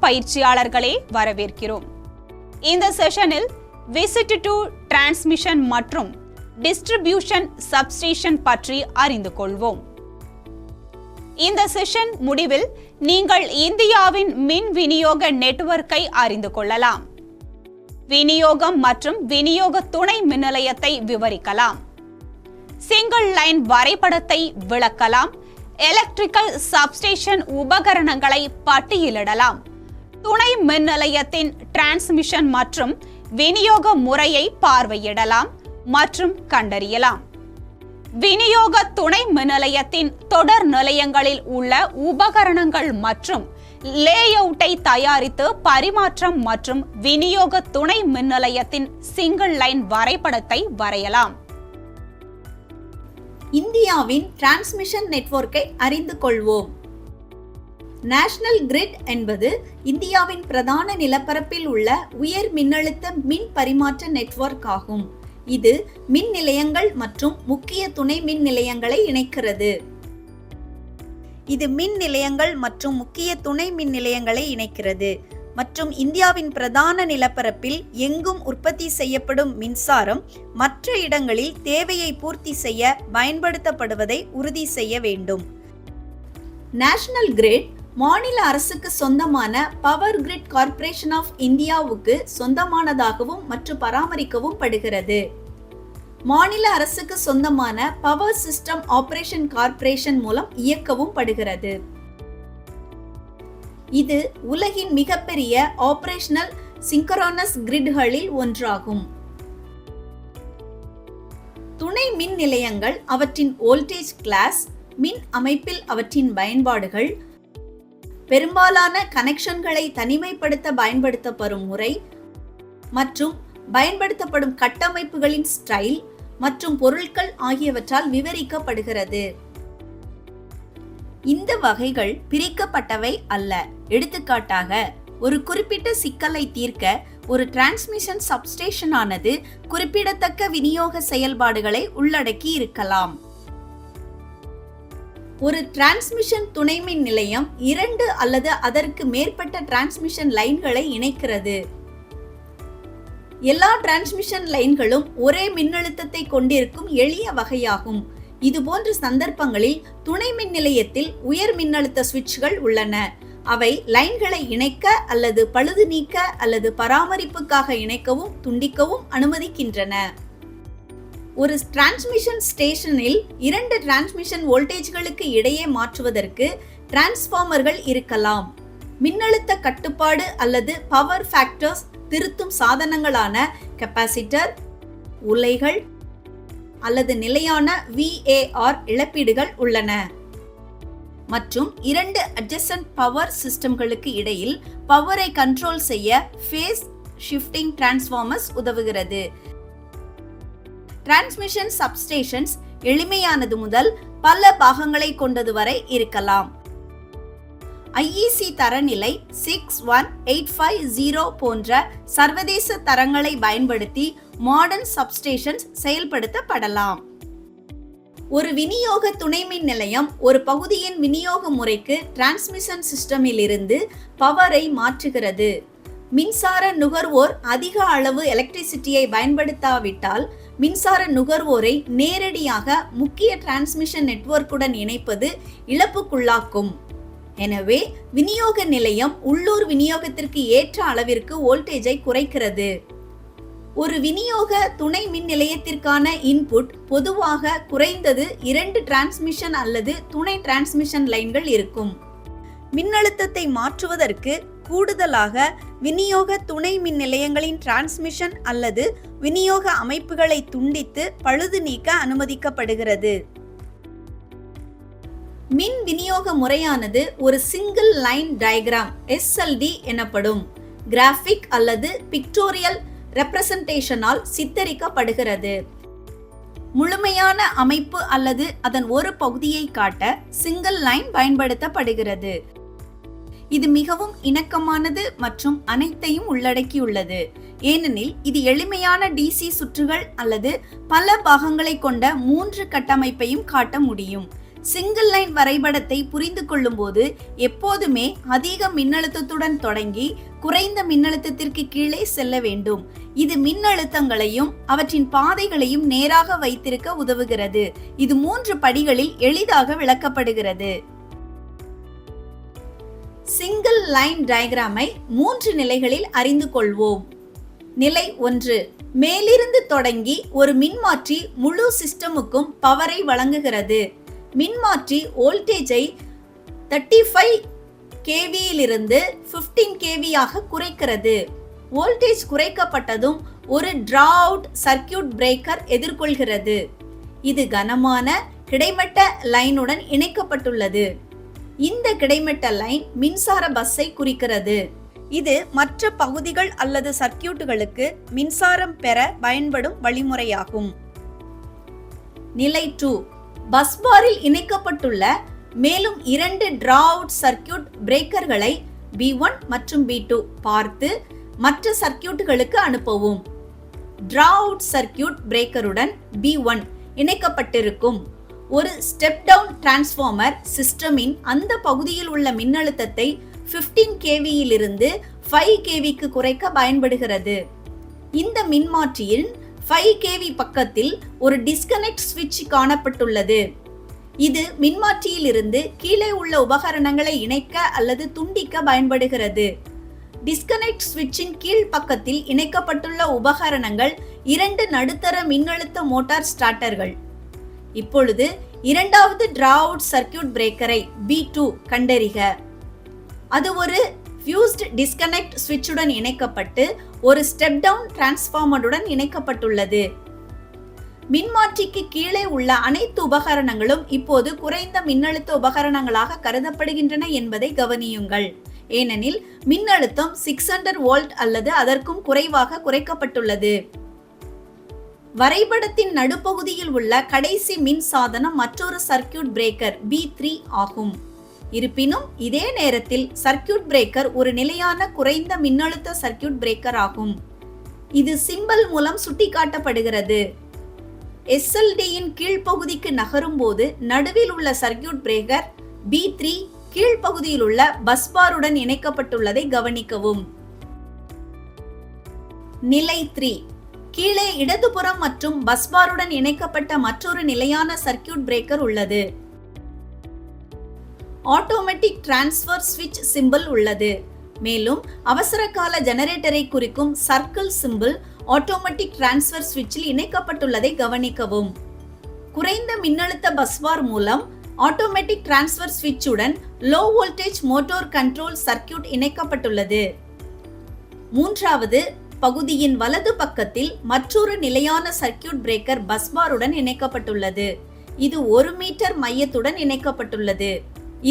பயிற்சியாளர்களே வரவேற்கிறோம். இந்த செஷனில் விசிட் டு டிரான்ஸ்மிஷன் மற்றும் டிஸ்ட்ரிபியூஷன் சப்ஸ்டேஷன் பற்றி அறிந்து கொள்வோம். இந்த செஷன் முடிவில் நீங்கள் இந்தியாவின் மின் விநியோக நெட்வொர்க்கை அறிந்து கொள்ளலாம். விநியோகம் மற்றும் விநியோக துணை மின் நிலையத்தை விவரிக்கலாம். சிங்கிள் லைன் வரைபடத்தை விளக்கலாம். எலக்ட்ரிக்கல் சப்ஸ்டேஷன் உபகரணங்களை பட்டியலிடலாம். துணை மின் நிலையத்தின் டிரான்ஸ்மிஷன் மற்றும் விநியோக முறையை பார்வையிடலாம் மற்றும் கண்டறியலாம். விநியோக துணை மின் நிலையத்தின் தொடர் நிலையங்களில் உள்ள உபகரணங்கள் மற்றும் லேஅவுட்டை தயாரித்து பரிமாற்றம் மற்றும் விநியோக துணை மின் நிலையத்தின் சிங்கிள் லைன் வரைபடத்தை வரையலாம். இந்தியாவின் டிரான்ஸ்மிஷன் நெட்வொர்க்கை அறிந்து கொள்வோம். நேஷனல் கிரிட் என்பது இந்தியாவின் பிரதான நிலப்பரப்பில் உள்ள உயர் மின்னழுத்த மின் பரிமாற்ற நெட்வொர்க் ஆகும். இது மின் நிலையங்கள் மற்றும் முக்கிய துணை மின் நிலையங்களை இணைக்கிறது. மற்றும் இந்தியாவின் பிரதான நிலப்பரப்பில் எங்கும் உற்பத்தி செய்யப்படும் மின்சாரம் மற்ற இடங்களில் தேவையை பூர்த்தி செய்ய பயன்படுத்தப்படுவதை உறுதி செய்ய வேண்டும். நேஷனல் கிரிட் மாநில அரசுக்கு சொந்தமான பவர் கிரிட் கார்ப்பரேஷன் ஆஃப் இந்தியாவுக்கு சொந்தமானதாகவும் மற்றும் பராமரிக்கவும் படுகிறது. மாநில அரசுக்கு சொந்தமான பவர் சிஸ்டம் ஆபரேஷன் கார்ப்பரேஷன் மூலம் இயக்கவும் படுகிறது. இது உலகின் மிகப்பெரிய ஆபரேஷனல் சிங்கரோனஸ் கிரிட்களில் ஒன்றாகும். துணை மின் நிலையங்கள் அவற்றின் வோல்டேஜ் கிளாஸ், மின் அமைப்பில் அவற்றின் பயன்பாடுகள், பெரும்பாலான கனெக்ஷன்களை தனிமைப்படுத்த பயன்படுத்தப்படும் முறை மற்றும் பயன்படுத்தப்படும் கட்டமைப்புகளின் ஸ்டைல் மற்றும் பொருட்கள் ஆகியவற்றால் விவரிக்கப்படுகிறது. இந்த வகைகள் பிரிக்கப்பட்டவை அல்ல. எடுத்துக்காட்டாக, ஒரு குறிப்பிட்ட சிக்கலை தீர்க்க ஒரு டிரான்ஸ்மிஷன் சப்ஸ்டேஷன் ஆனது குறிப்பிடத்தக்க விநியோக செயல்பாடுகளை உள்ளடக்கி இருக்கலாம். ஒரு டிரான்ஸ்மிஷன் துணை மின் நிலையம் 2 அல்லது அதற்கு மேற்பட்ட டிரான்ஸ்மிஷன் லைன்களை இணைக்கிறது. எல்லா டிரான்ஸ்மிஷன் லைன்களும் ஒரே மின்னழுத்தத்தை கொண்டிருக்கும் எளிய வகையாகும். இதுபோன்ற சந்தர்ப்பங்களில் துணை மின் நிலையத்தில் உயர் மின்னழுத்த சுவிட்ச்கள் உள்ளன. அவை லைன்களை இணைக்க அல்லது பழுது நீக்க அல்லது பராமரிப்புக்காக இணைக்கவும் துண்டிக்கவும் அனுமதிக்கின்றன. ஒரு டிரான்ஸ்மிஷன் ஸ்டேஷனில் 2 டிரான்ஸ்மிஷன் வோல்டேஜ்களுக்கு இடையே மாற்றுவதற்கு டிரான்ஸ்ஃபார்மர்கள் இருக்கலாம். மின்னழுத்த கட்டுப்பாடு அல்லது பவர் ஃபேக்டர்ஸ் திருத்தும் சாதனங்களான கெப்பாசிட்டர், உலைகள் அல்லது நிலையான VAR இழப்பீடுகள் உள்ளன. மற்றும் 2 அட்ஜசன்ட் பவர் சிஸ்டம்களுக்கு இடையில் பவரை கண்ட்ரோல் செய்ய ஃபேஸ் ஷிஃப்டிங் டிரான்ஸ்ஃபார்மர்ஸ் உதவுகிறது. டிரான்ஸ்மிஷன் சப்ஸ்டேஷன்ஸ் எளிமையானது முதல் பல பாகங்களை கொண்டது வரை இருக்கலாம். IEC தரநிலை 61850 போன்ற சர்வதேச தரங்களை பயன்படுத்தி மாடர்ன் சப்ஸ்டேஷன்ஸ் செயல்படுத்தப்படலாம். ஒரு விநியோக துணை மின் நிலையம் ஒரு பகுதியின் விநியோக முறைக்கு டிரான்ஸ்மிஷன் சிஸ்டமில் இருந்து பவரை மாற்றுகிறது. மின்சார நுகர்வோர் அதிக அளவு எலக்ட்ரிசிட்டியை பயன்படுத்தாவிட்டால் மின்சார நுகர்வோரை நேரடியாக முக்கிய டிரான்ஸ்மிஷன் நெட்வொர்க்குடன் இணைப்பது இழப்புக்குள்ளாக்கும். எனவே விநியோக நிலையம் உள்ளூர் விநியோகத்திற்கு ஏற்ற அளவிற்கு வோல்டேஜை குறைக்கிறது. ஒரு விநியோக துணை மின் நிலையத்திற்கான இன்புட் பொதுவாக குறைந்தது 2 டிரான்ஸ்மிஷன் அல்லது துணை டிரான்ஸ்மிஷன் லைன்கள் இருக்கும். மின்னழுத்தத்தை மாற்றுவதற்கு கூடுதலாக விநியோக துணை மின் நிலையங்களின் டிரான்ஸ்மிஷன் அல்லது விநியோக அமைப்புகளை துண்டித்து பழுது நீக்க அனுமதிக்கப்படுகிறது. மின் விநியோக முறையானது ஒரு சிங்கிள் லைன் டயக்ராம் SLD எனப்படும் கிராஃபிக் அல்லது பிக்டோரியல் ரெப்ரசன்டேஷனால் சித்தரிக்கப்படுகிறது. முழுமையான அமைப்பு அல்லது அதன் ஒரு பகுதியை காட்ட சிங்கிள் லைன் பயன்படுத்தப்படுகிறது. இது மிகவும் இணக்கமானது மற்றும் அனைத்தையும் உள்ளடக்கியுள்ளது. ஏனெனில் இது எளிமையான DC சுற்றுகள் அல்லது பல பாகங்களை கொண்ட 3 கட்டமைப்பையும் காட்ட முடியும். சிங்கிள் லைன் வரைபடத்தை புரிந்து கொள்ளும் போது எப்போதுமே அதிக மின்னழுத்தத்துடன் தொடங்கி குறைந்த மின்னழுத்தத்திற்கு கீழே செல்ல வேண்டும். இது மின்னழுத்தங்களையும் அவற்றின் பாதைகளையும் நேராக வைத்திருக்க உதவுகிறது. இது 3 படிகளில் எளிதாக விளக்கப்படுகிறது. சிங்கிள் லைன் டயக்ராமை 3 நிலைகளில் அறிந்து கொள்வோம். நிலை 1. மேலிருந்து தொடங்கி ஒரு மின்மாற்றி முழு சிஸ்டமுக்கும் பவரை வழங்குகிறது. மின்மாற்றி வோல்டேஜை 35 kV இலிருந்து 15 kV ஆக குறைக்கிறது. வோல்டேஜ் குறைக்கப்பட்டதும் ஒரு டிரா அவுட் சர்க்யூட் பிரேக்கர் எதிர்கொள்கிறது. இது கனமான கிடைமட்ட லைனுடன் இணைக்கப்பட்டுள்ளது. இந்த கிடைமட்ட லைன் மின்சார பஸ்ஸை குறிக்கிறது. இது மற்ற பகுதிகள் அல்லது சர்க்யூட்டுகளுக்கு மின்சாரம் பெற பயன்படும் வழிமுறையாகும். நிலை 2. பஸ் பாரில் இணைக்கப்பட்டுள்ள மேலும் 2 டிரா அவுட் சர்க்யூட் பிரேக்கர்களை B1 மற்றும் B2 பார்த்து மற்ற சர்க்யூட்டுகளுக்கு அனுப்பவும். டிரா அவுட் சர்க்யூட் பிரேக்கருடன் B1 இணைக்கப்பட்டிருக்கும் ஒரு ஸ்டெப் டவுன் டிரான்ஸ்ஃபார்மர் சிஸ்டமின் அந்த பகுதியில் உள்ள மின்னழுத்தத்தை 15 kV இலிருந்து 5 kVக்கு குறைக்க பயன்படுகிறது. இந்த மின்மாற்றியின் 5 kV பக்கத்தில் ஒரு டிஸ்கனெக்ட் சுவிட்ச் காணப்பட்டுள்ளது. இது மின்மாற்றியில் இருந்து கீழே உள்ள உபகரணங்களை இணைக்க அல்லது துண்டிக்க பயன்படுகிறது. டிஸ்கனெக்ட் சுவிட்சின் கீழ் பக்கத்தில் இணைக்கப்பட்டுள்ள உபகரணங்கள் 2 நடுத்தர மின்னழுத்த மோட்டார் ஸ்டார்டர்கள். இப்பொழுது இரண்டாவது டிரா அவுட் சர்க்யூட் பிரேக்கரை B2 கண்டறிக. அது ஒரு ஃபியூஸ்ட் டிஸ்கனெக்ட் சுவிட்சுடன் இணைக்கப்பட்டு ஒரு ஸ்டெப் டவுன் டிரான்ஸ்ஃபார்மருடன் இணைக்கப்பட்டுள்ளது. மின்மாற்றிக்கு கீழே உள்ள அனைத்து உபகரணங்களும் இப்போது குறைந்த மின்னழுத்த உபகரணங்களாக கருதப்படுகின்றன என்பதை கவனியுங்கள். ஏனெனில் மின்னழுத்தம் 600 வோல்ட் அல்லது அதற்கும் குறைவாக குறைக்கப்பட்டுள்ளது. வரைபடத்தின் நடுப்பகுதியில் உள்ள கடைசி மின் சாதனம் மற்றொரு சர்க்யூட் பிரேக்கர் B3 ஆகும். இருப்பினும் இதே நேரத்தில் சர்க்யூட் பிரேக்கர் ஒரு நிலையான குறைந்த மின்னழுத்த சர்க்யூட் பிரேக்கர் ஆகும். இது சிம்பல் மூலம் சுட்டிக்காட்டப்படுகிறது. SLDயின் கீழ்ப்பகுதிக்கு நகரும் போது நடுவில் உள்ள சர்க்யூட் பிரேக்கர் B3 கீழ்ப்பகுதியில் உள்ள பஸ் பாருடன் இணைக்கப்பட்டுள்ளதை கவனிக்கவும். நிலை 3. கீழே இடதுபுறம் மற்றும் பஸ் பாருடன் இணைக்கப்பட்ட மற்றொரு நிலையான சர்க்யூட் பிரேக்கர் உள்ளது. ஆட்டோமேட்டிக் டிரான்ஸ்ஃபர் ஸ்விட்ச் சிம்பல் உள்ளது. மேலும் அவசர கால ஜெனரேட்டரை குறிக்கும் சர்க்கிள் சிம்பல் ஆட்டோமேட்டிக் டிரான்ஸ்ஃபர் ஸ்விட்சில் இணைக்கப்பட்டுள்ளதை கவனிக்கவும். குறைந்த மின்னழுத்த பஸ்பார் மூலம் ஆட்டோமேட்டிக் டிரான்ஸ்ஃபர் ஸ்விட்சுடன் low voltage motor control circuit இணைக்கப்பட்டுள்ளது. மூன்றாவது பகுதியின் வலது பக்கத்தில் மற்றொரு நிலையான சர்க்யூட் பிரேக்கர் பஸ்பாருடன் இணைக்கப்பட்டுள்ளது. இது 1 மீட்டர் மையத்துடன் இணைக்கப்பட்டுள்ளது.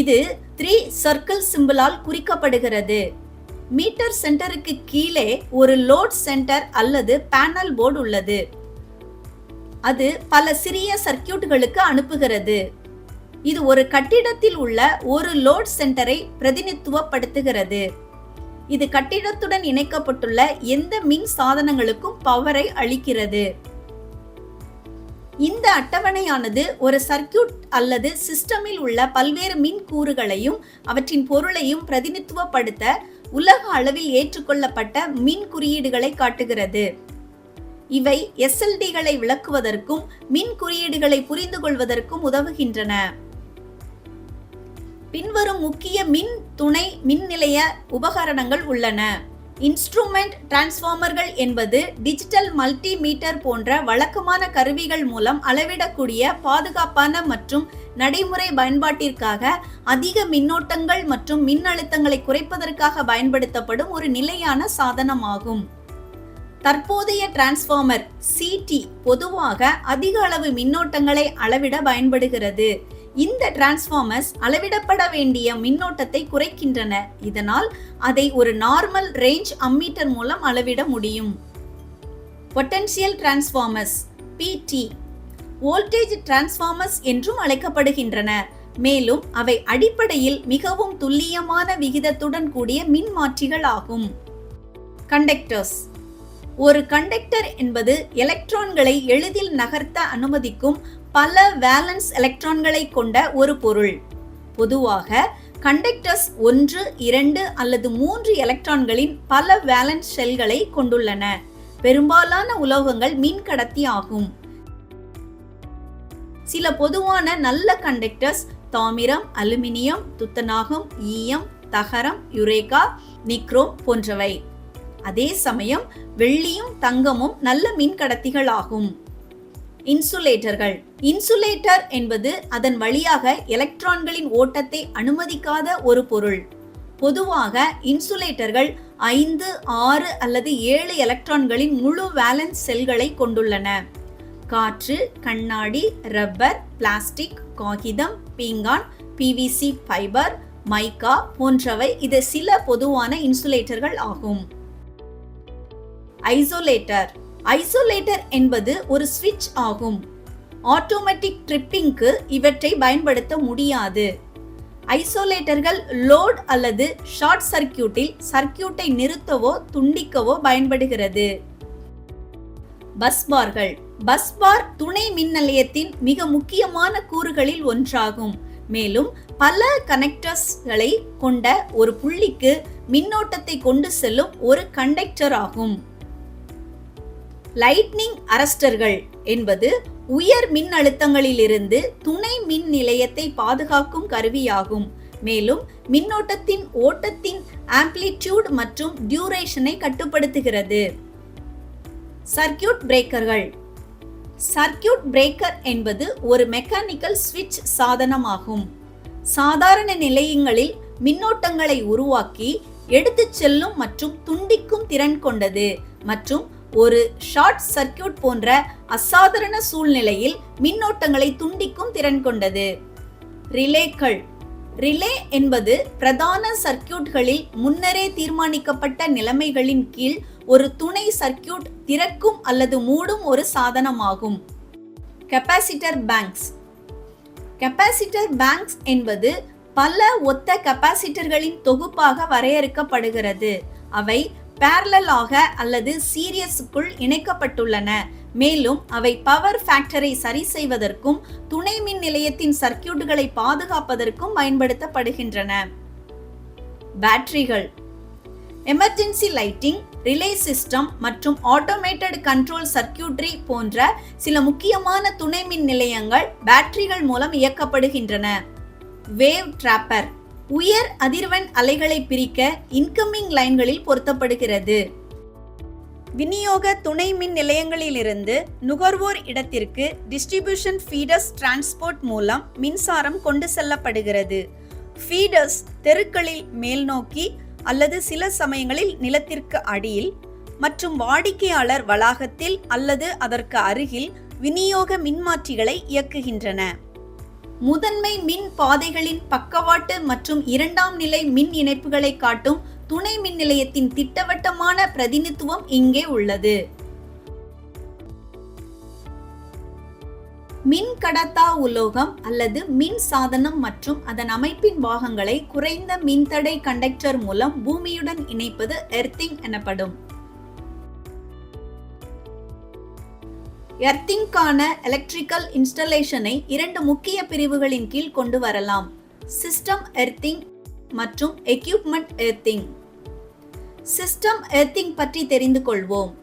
இது 3 சர்க்கிள் சிம்பலால் குறிக்கப்படுகிறது. மீட்டர் சென்டருக்கு கீழே ஒரு லோட் சென்டர் அல்லது பேனல் போர்டு உள்ளது. அது பல சிறிய சர்க்யூட்களுக்கு அனுப்புகிறது. இது ஒரு கட்டிடத்தில் உள்ள ஒரு லோட் சென்டரை பிரதிநிதித்துவப்படுத்துகிறது. இது கட்டிடத்துடன் இணைக்கப்பட்டுள்ள எந்த மின் சாதனங்களுக்கும் பவரை அளிக்கிறது. இந்த அட்டவணையானது ஒரு சர்க்யூட் அல்லது சிஸ்டமில் உள்ள பல்வேறு மின் கூறுகளையும் அவற்றின் பொருளையும் பிரதிநிதித்துவப்படுத்த உலக அளவில் ஏற்றுக்கொள்ளப்பட்ட மின் குறியீடுகளை காட்டுகிறது. இவை SLDகளை விளக்குவதற்கும் மின் குறியீடுகளை புரிந்து கொள்வதற்கும் உதவுகின்றன. பின்வரும் முக்கிய மின் துணை மின் நிலைய உபகரணங்கள் உள்ளன. இன்ஸ்ட்ருமெண்ட் டிரான்ஸ்ஃபார்மர்கள் என்பது டிஜிட்டல் மல்டிமீட்டர் போன்ற வழக்கமான கருவிகள் மூலம் அளவிடக்கூடிய பாதுகாப்பான மற்றும் நடைமுறை பயன்பாட்டிற்காக அதிக மின்னோட்டங்கள் மற்றும் மின்னழுத்தங்களை குறைப்பதற்காக பயன்படுத்தப்படும் ஒரு நிலையான சாதனமாகும். தற்போதைய டிரான்ஸ்ஃபார்மர் CT பொதுவாக அதிக அளவு மின்னோட்டங்களை அளவிட பயன்படுகிறது. இந்த டிரான்ஸ்ஃபார்மர்ஸ் அளவிடப்பட வேண்டிய மின்னோட்டத்தை குறைக்கின்றன. இதனால் அதை ஒரு நார்மல் ரேஞ்ச் அம்மீட்டர் மூலம் அளவிட முடியும். Potential transformers PT voltage transformers என்றும் அழைக்கப்படுகின்றன. மேலும் அவை அடிப்படையில் மிகவும் துல்லியமான விகிதத்துடன் கூடிய மின்மாற்றிகள் ஆகும். கண்டக்டர்ஸ் ஒரு கண்டக்டர் என்பது எலக்ட்ரான்களை எளிதில் நகர்த்த அனுமதிக்கும் பல வேலன்ஸ் எலக்ட்ரான்களை கொண்ட ஒரு பொருள். பொதுவாக கண்டக்டர்ஸ் 1, 2 அல்லது 3 எலக்ட்ரான்களின் பல வேலன்ஸ் ஷெல்களை கொண்டுள்ளன. பெரும்பாலான உலோகங்கள் மின்கடத்தி ஆகும். சில பொதுவான நல்ல கண்டக்டர்ஸ் தாமிரம், அலுமினியம், துத்தநாகம், ஈயம், தகரம், யுரேகா, நிக்ரோம் போன்றவை. அதே சமயம் வெள்ளியும் தங்கமும் நல்ல மின்கடத்திகள் ஆகும். இன்சுலேட்டர்கள். இன்சுலேட்டர் என்பது அதன் வழியாக எலக்ட்ரான்களின் ஓட்டத்தை அனுமதிக்காத ஒரு பொருள். பொதுவாக இன்சுலேட்டர்கள் 5, 6 அல்லது 7 எலக்ட்ரான்களின் முழு வேலன்ஸ் செல்களை கொண்டுள்ளன. காற்று, கண்ணாடி, ரப்பர், பிளாஸ்டிக், காகிதம், பீங்கான், PVC ஃபைபர், மைக்கா போன்றவை இது சில பொதுவான இன்சுலேட்டர்கள் ஆகும். ஐசோலேட்டர். ஐசோலேட்டர் என்பது ஒரு சுவிட்ச் ஆகும். ஆட்டோமேட்டிக் ட்ரிப்பிங்க்கு இவற்றை பயன்படுத்த முடியாது. ஐசோலேட்டர்கள் லோட் அல்லது ஷார்ட் சர்க்கியூட்டில் சர்க்கியூட்டை நிறுத்தவோ துண்டிக்கவோ பயன்படுகிறது. பஸ்பார்கள். பஸ்பார் துணை மின் நிலையத்தின் மிக முக்கியமான கூறுகளில் ஒன்றாகும். மேலும் பல கனெக்டர்ஸ்களை கொண்ட ஒரு புள்ளிக்கு மின்னோட்டத்தை கொண்டு செல்லும் ஒரு கண்டக்டர் ஆகும். லைட்னிங் அரஸ்டர்கள் என்பது உயர் மின் அழுத்தங்களிலிருந்து துணை மின் நிலையத்தை பாதுகாக்கும் கருவியாகும். மேலும் மின்னோட்டத்தின் ஓட்டத்தின் ஆம்ப்ளிடியூட் மற்றும் டியூரேஷனை கட்டுப்படுத்துகிறது. சர்க்கியூட் பிரேக்கர்கள். சர்க்கியூட் பிரேக்கர் என்பது ஒரு மெக்கானிக்கல் சுவிட்ச் சாதனமாகும். சாதாரண நிலையங்களில் மின்னோட்டங்களை உருவாக்கி எடுத்துச் செல்லும் மற்றும் துண்டிக்கும் திறன் கொண்டது மற்றும் ஒரு ஷார்ட் சர்க்கியூட் போன்ற அசாதாரண சூழ்நிலையில் மின்னோட்டங்களை துண்டிக்கும் திறன் கொண்டது. ரிலேக்கள். ரிலே என்பது பிரதான சர்க்கியூட்களில் முன்னரே தீர்மானிக்கப்பட்ட நிலைமைகளின் கீழ் ஒரு துணை சர்க்கியூட் திறக்கும் அல்லது மூடும் ஒரு சாதனமாகும். Capacitor banks. கெப்பாசிட்டர் பேங்க்ஸ் என்பது பல ஒத்த கெப்பாசிட்டர்களின் தொகுப்பாக வரையறுக்கப்படுகிறது. அவை பேரலலாக அல்லது சீரியஸுக்குள் இணைக்கப்பட்டுள்ளன. மேலும் அவை பவர் ஃபேக்டரை சரி செய்வதற்கும் துணை மின் நிலையத்தின் சர்க்கியூட்டுகளை பாதுகாப்பதற்கும் பயன்படுத்தப்படுகின்றன. பேட்டரிகள். எமர்ஜென்சி லைட்டிங், ரிலே சிஸ்டம் மற்றும் ஆட்டோமேட்டட் கண்ட்ரோல் சர்க்கியூட்டரி போன்ற சில முக்கியமான துணை மின் நிலையங்கள் பேட்டரிகள் மூலம் இயக்கப்படுகின்றன. வேவ் டிராப்பர் உயர் அதிர்வெண் அலைகளை பிரிக்க இன்கமிங் லைன்களில் பொருத்தப்படுகிறது. விநியோக துணை மின் நிலையங்களிலிருந்து நுகர்வோர் இடத்திற்கு டிஸ்ட்ரிபியூஷன் ஃபீடர்ஸ் டிரான்ஸ்போர்ட் மூலம் மின்சாரம் கொண்டு செல்லப்படுகிறது. ஃபீடர்ஸ் தெருக்களில் மேல்நோக்கி அல்லது சில சமயங்களில் நிலத்திற்கு அடியில் மற்றும் வாடிக்கையாளர் வளாகத்தில் அல்லது அதற்கு அருகில் விநியோக மின்மாற்றிகளை இயக்குகின்றன. முதன்மை மின் பாதைகளின் பக்கவாட்டு மற்றும் இரண்டாம் நிலை மின் இணைப்புகளை காட்டும் துணை மின் நிலையத்தின் திட்டவட்டமான பிரதிநிதித்துவம் இங்கே உள்ளது. மின் கடத்தா உலோகம் அல்லது மின் சாதனம் மற்றும் அதன் அமைப்பின் பாகங்களை குறைந்த மின்தடை கண்டக்டர் மூலம் பூமியுடன் இணைப்பது எர்த்திங் எனப்படும். எர்த்திங்கான எலக்ட்ரிக்கல் இன்ஸ்டலேஷனை 2 முக்கிய பிரிவுகளின் கீழ் கொண்டு வரலாம். சிஸ்டம் எர்த்திங் மற்றும் எக்யூப்மெண்ட் எர்த்திங். சிஸ்டம் எர்த்திங் பற்றி தெரிந்து கொள்வோம்.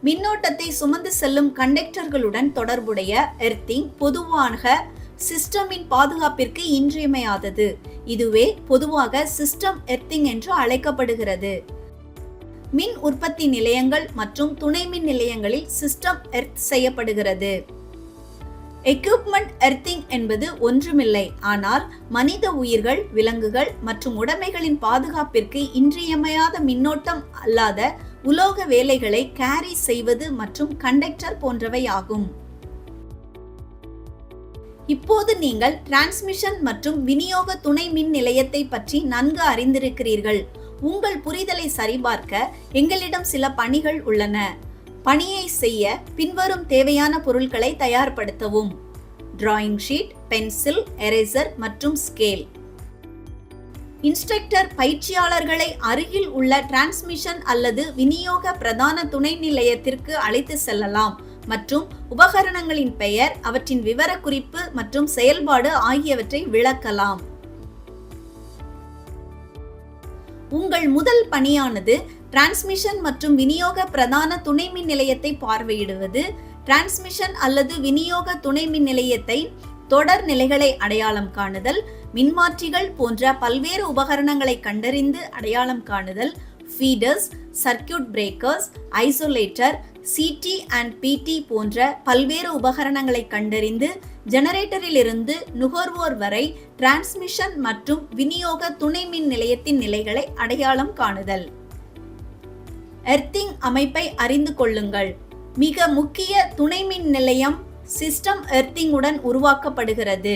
மின்னோட்டத்தை சுமந்து செல்லும் கண்டக்டர்களுடன் தொடர்புடைய எர்த்திங் பொதுவாக சிஸ்டமின் பாதுகாப்பிற்கு இன்றியமையாதது. இதுவே பொதுவாக சிஸ்டம் எர்த்திங் என்று அழைக்கப்படுகிறது. மின் உற்பத்தி நிலையங்கள் மற்றும் துணை மின் நிலையங்களில் சிஸ்டம் எர்த் செய்யப்படுகிறது. எக்யூப்மெண்ட் எர்த்திங் என்பது ஒன்றுமில்லை ஆனால் மனித உயிர்கள், விலங்குகள் மற்றும் உடைமைகளின் பாதுகாப்பிற்கு இன்றியமையாத மின்னோட்டம் அல்லாத உலோக வேலைகளை கேரி செய்வது மற்றும் கண்டக்டர் போன்றவை ஆகும். இப்போது நீங்கள் டிரான்ஸ்மிஷன் மற்றும் விநியோக துணை மின் நிலையத்தை பற்றி நன்கு அறிந்திருக்கிறீர்கள். உங்கள் புரிதலை சரிபார்க்க எங்களிடம் சில பணிகள் உள்ளன. பணியை செய்ய பின்வரும் தேவையான பொருட்களை தயார்படுத்தவும்: டிராயிங் ஷீட், பென்சில், எரேசர் மற்றும் ஸ்கேல். இன்ஸ்ட்ரக்டர் பயிற்சியாளர்களை அருகில் உள்ள டிரான்ஸ்மிஷன் அல்லது விநியோக பிரதான துணை நிலையத்திற்கு அழைத்து செல்லலாம் மற்றும் உபகரணங்களின் பெயர், அவற்றின் விவரக்குறிப்பு மற்றும் செயல்பாடு ஆகியவற்றை விளக்கலாம். உங்கள் முதல் பணியானது டிரான்ஸ்மிஷன் மற்றும் விநியோக பிரதான துணை மின் நிலையத்தை பார்வையிடுவது. டிரான்ஸ்மிஷன் அல்லது விநியோக துணை மின் நிலையத்தை தொடர் நிலைகளை அடையாளம் காணுதல், மின்மாற்றிகள் போன்ற பல்வேறு உபகரணங்களை கண்டறிந்து அடையாளம் காணுதல், feeders, circuit breakers, isolator, CT and PT போன்ற பல்வேறு உபகரணங்களை கண்டறிந்து ஜெனரேட்டரில் இருந்து நுகர்வோர் வரை டிரான்ஸ்மிஷன் மற்றும் விநியோக துணை மின் நிலையத்தின் நிலைகளை அடையாளம் காணுதல். எர்த்திங் அமைப்பை அறிந்து கொள்ளுங்கள். மிக முக்கிய துணை மின் நிலையம் சிஸ்டம் எர்த்திங் உடன் உருவாக்கப்படுகிறது.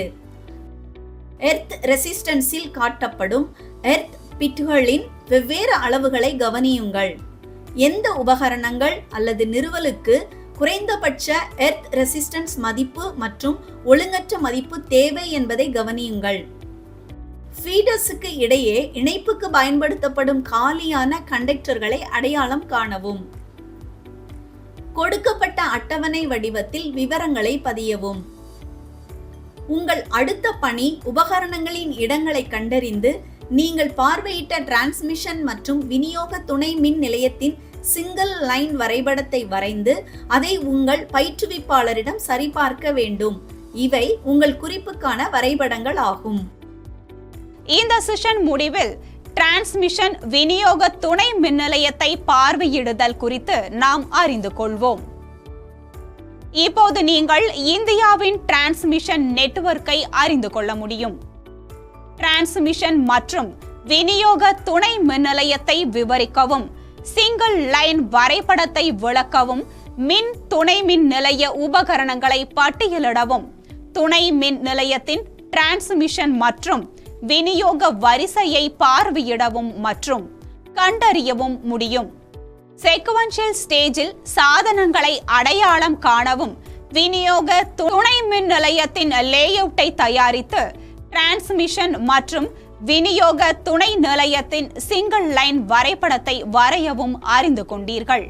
எர்த் ரெசிஸ்டன்ஸில் காட்டப்படும் எர்த் பிட்களின் வெவ்வேறு அளவுகளை கவனியுங்கள். எந்த உபகரணங்கள் அல்லது நிறுவலுக்கு குறைந்தபட்ச எர்த் ரெசிஸ்டன்ஸ் மதிப்பு மற்றும் ஒழுங்கற்ற மதிப்பு தேவை என்பதை கவனியுங்கள். ஃபீடர்ஸுக்கு இடையே இணைப்புக்கு பயன்படுத்தப்படும் காலியான கண்டக்டர்களை அடையாளம் காணவும். கொடுக்கப்பட்ட அட்டவணை வடிவத்தில் விவரங்களை பதியவும். உங்கள் அடுத்த பணி உபகரணங்களின் இடங்களை கண்டறிந்து நீங்கள் பார்வையிட்ட டிரான்ஸ்மிஷன் மற்றும் விநியோக துணை மின் நிலையத்தின் சிங்கிள் லைன் வரைபடத்தை வரைந்து அதை உங்கள் பயிற்றுவிப்பாளரிடம் சரிபார்க்க வேண்டும். இவை உங்கள் குறிப்புக்கான வரைபடங்கள் ஆகும். இந்த செஷன் முடிவில் டிரான்ஸ்மிஷன் விநியோக துணை மின் நிலையத்தை பார்வையிடுதல் குறித்து நாம் அறிந்து கொள்வோம். இப்போது நீங்கள் இந்தியாவின் டிரான்ஸ்மிஷன் நெட்வொர்க்கை அறிந்து கொள்ள முடியும். டிரான்ஸ்மிஷன் மற்றும் விநியோக துணை மின் நிலையத்தை விவரிக்கவும், சிங்கிள் லைன் வரைபடத்தை விளக்கவும், மின் துணை மின் நிலைய உபகரணங்களை பட்டியலிடவும், துணை மின் நிலையத்தின் டிரான்ஸ்மிஷன் மற்றும் விநியோக வரிசையை பார்வையிடவும் மற்றும் கண்டறியவும் முடியும். செக்வென்ஷியல் ஸ்டேஜில் சாதனங்களை அடையாளம் காணவும், விநியோக துணை மின் நிலையத்தின் லேஅவுட்டை தயாரித்து டிரான்ஸ்மிஷன் மற்றும் விநியோக துணை நிலையத்தின் சிங்கிள் லைன் வரைபடத்தை வரையவும் அறிந்து கொண்டீர்கள்.